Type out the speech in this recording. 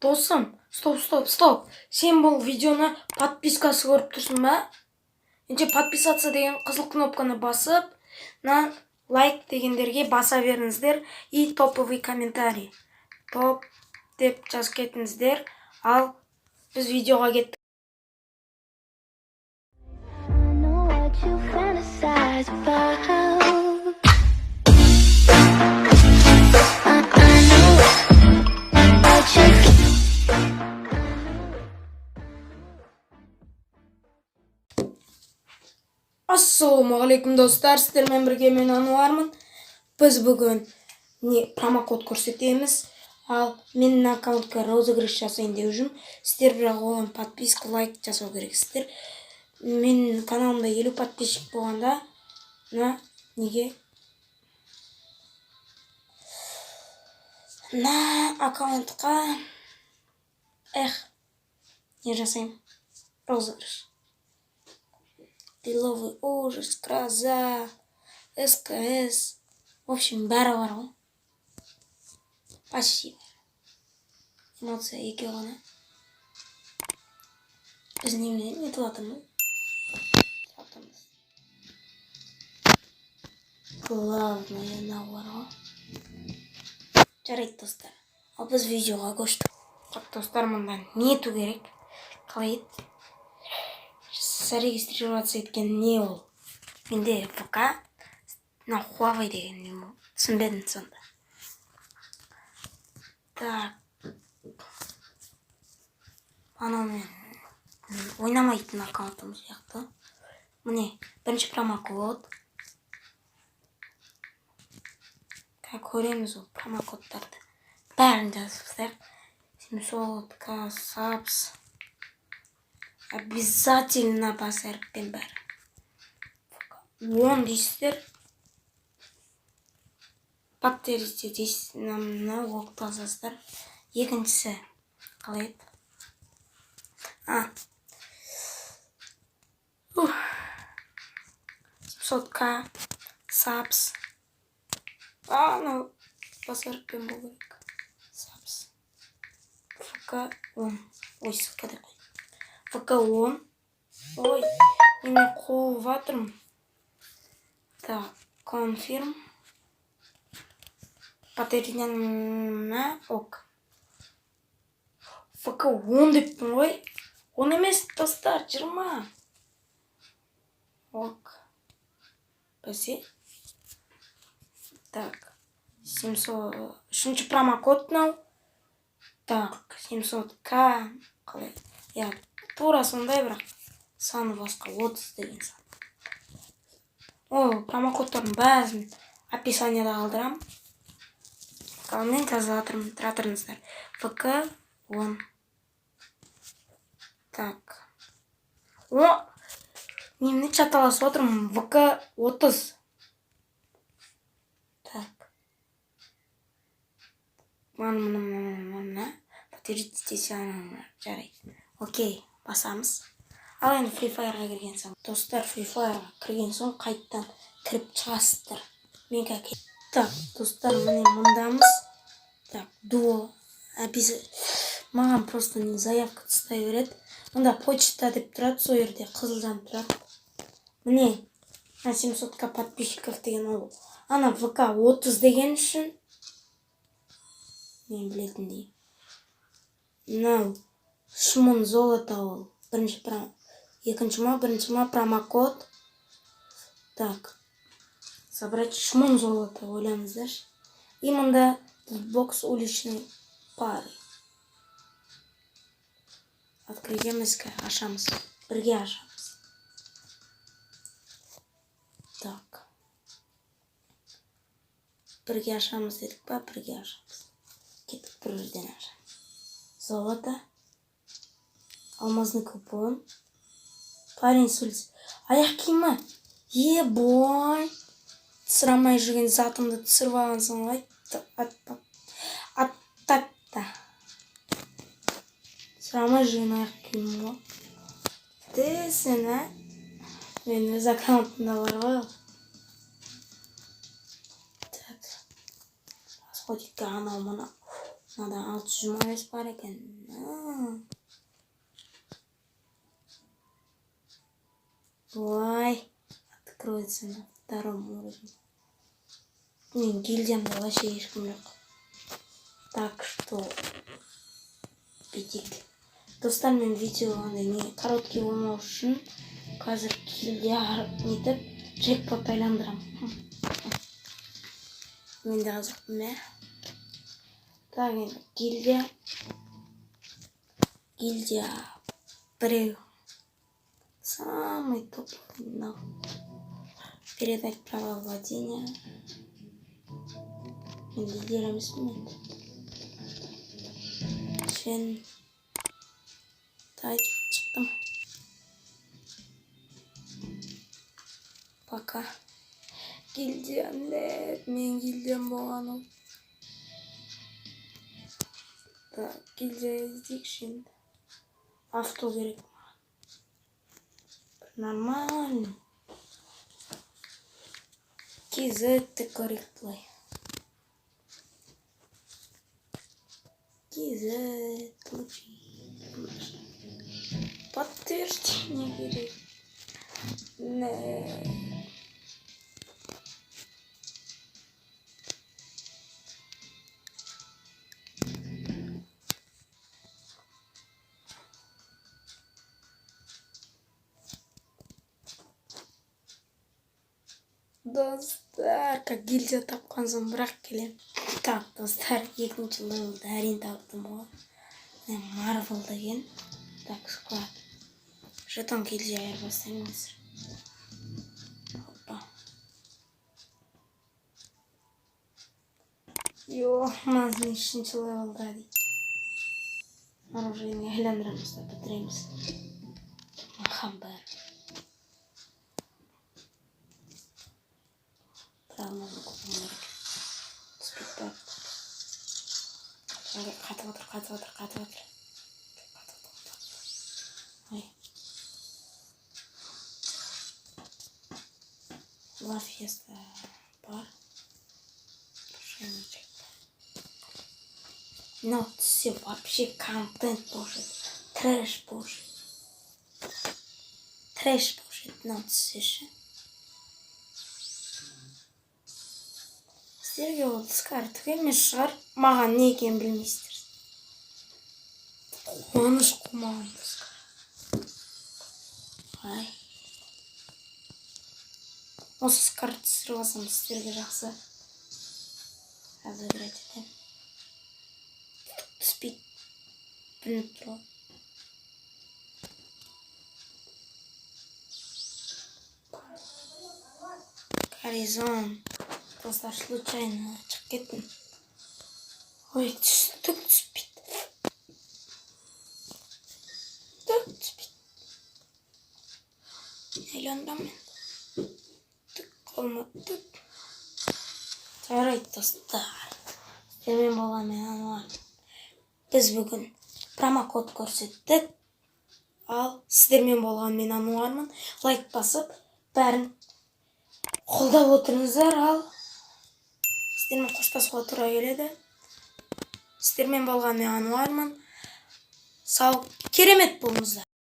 Досым, стоп. Сен бұл видеоны подпискасы көріп тұрсың ба? Енді подписаться деген қызыл кнопканы басып, лайк дегендерге баса беріңіздер. И топовый комментарий. Топ деп жазып кетіңіздер. Ал біз видеоға кеттік. Ассалаумағалейкум достар, сіздермен бірге мен Ануармын. Біз бүгін промокод көрсетеміз. Ал менің аккаунтқа розыгрыш жасайын деп жүрмін. Сіздер бірақ оған подписка, лайк жасау керексіздер. Менің каналымда 50 подписчик болғанда, неге? Аккаунтқа не жасайым? Розыгрыш. Беловый ужас, гроза, СКС. В общем, бәрі бар ғой. Почти. Эмоция еке ғана. Біз неменен етіп атырмыз? Главное бар ғой. Жарайды достар. Ал біз видеоға көштік. Достар, мұнда не ету керек? Қалай ет? Зарегистрироваться еткен не ол? Менде ВК, Huawei деген не ол? Түсінбедім сонда. Так. Анау мен ойнамайтын аккаунтым сияқты. Міне, бірінші промокод. Көреміз ол промокодтарды. Бәрін жазыпсыздар. 700К сабс. Обязательно бас әріппен бәрі. 10 дейсіздер. Подтвердите дейсіздер. Оқты азаздар. Екіншісі қалай еді? 700К сабс. Бас әріппен бұл керек. Сабс. ВК 10. Ой, ссылка деп қой. ВК 10. Ой, мені қол ватырмын. Так, конфирм. Подтверждение ок. ВК 10 деппін ғой. 10 емес достар, 20. Ок. Бәсе. Так, 700. Үшінші промокод нау. Так, 700К. Қалай? Тура сондай бірақ саны басқа 30 деген сан. Промокодтардың бәрін описанияда қалдырам. Мен жазып жатырмыздар. ВК 10. Так. Немне чаталасып отырмын. ВК 30. Так. Подтвердите саны. Жарайды. Окей, басамыз. Ал енді Free Fire'ға кірген соң. Достар, Free Fire'ға кірген соң қайттан кіріп шығасыздар. Мен кәке. Так, достар, міне мұндамыз. Так, дуо. Маған просто заявка тыстай береді. Мұнда почта деп тұрады, сол жерде қызылдан тұрады. Міне, 700К подписчиков деген ол. Ана ВК 30 деген үшін мен білетіндей. Мынау 3000 золото ол. Бірінші промокод. Так. Собрать 3000 золото, ойлаңыздаршы. И мұнда бокс уличной пары. Открываемыз, ашамыз. Бірге ашамыз. Так. Бірге ашамыз дедік па? Бірге ашамыз. Кеттік бір жерден ашамыз. Золото. Алмазный купон. Парень с улицы. Аяқ киімі? Ебой. Сұрамай жүрген затымды түсіріп алғансың ғой. Аттатта. Сұрамай жүрген аяқ киімі ғой. Десін, Мен өз аккаунтында бар ғой. Так. Расходикка анау мұна. мынада 625 бар екен. Ой, откроется на втором уровне. Мен гильдиямда вообще ешкім жоқ. Так что бүйтейік. Достар, мен видео не короткий болмау үшін қазір гильдия нетіп джекпот айландырам. Мен де қызықтым, ә? Так, енді гильдия біреу. Самый топовый. Передать право владения. Мен лидер емеспін енді. Сен шықтым. Пока. Гильдиям, мен гильдиям болған ол. Так, гильдия іздейікші енді. Авто керек маған. Нормально. Кизетті корректлай. Кизет, лучи. Подтверждение керек. Достар, как гильдия тапқан соң бірақ келем. Так, достар, екінші левелді әрең таптым ғой. Марвел деген. Так, склад. Жетон гильдия айырбастаймыз. Опа. Мазын үшінші левелді дейді. Оружиені айландырамыз да бітіреміз. Маған бәрі. Правильно купим керек. Спидбэк. Қатып отыр. Ой. Ла феста бар. Но все вообще контент божит. Трэш божит. Но все. Сіздерге ол скарт емес шығар. Маған не екенін білмейсіздер. Қуаныш қумаған скарт. Ай. Осы скарт түсіріп алсам сіздерге жақсы. Разыграть етем. Түспейді. Білініп тұрады. Горизон. Достар, случайно шығып кеттім. Ой, түспейді. Үйлендім мен. Қолмады. Жарайды, достар. Сіздермен болған мен Ануар. Біз бүгін промокод көрсеттік. Ал сіздермен болған мен Ануармын. Лайк басып, бәрін қолдап отырыңыздар. Ал сіздермен қоштасуға тура келеді. Сіздермен болған мен Ануармын. Сау, керемет болыңыздар.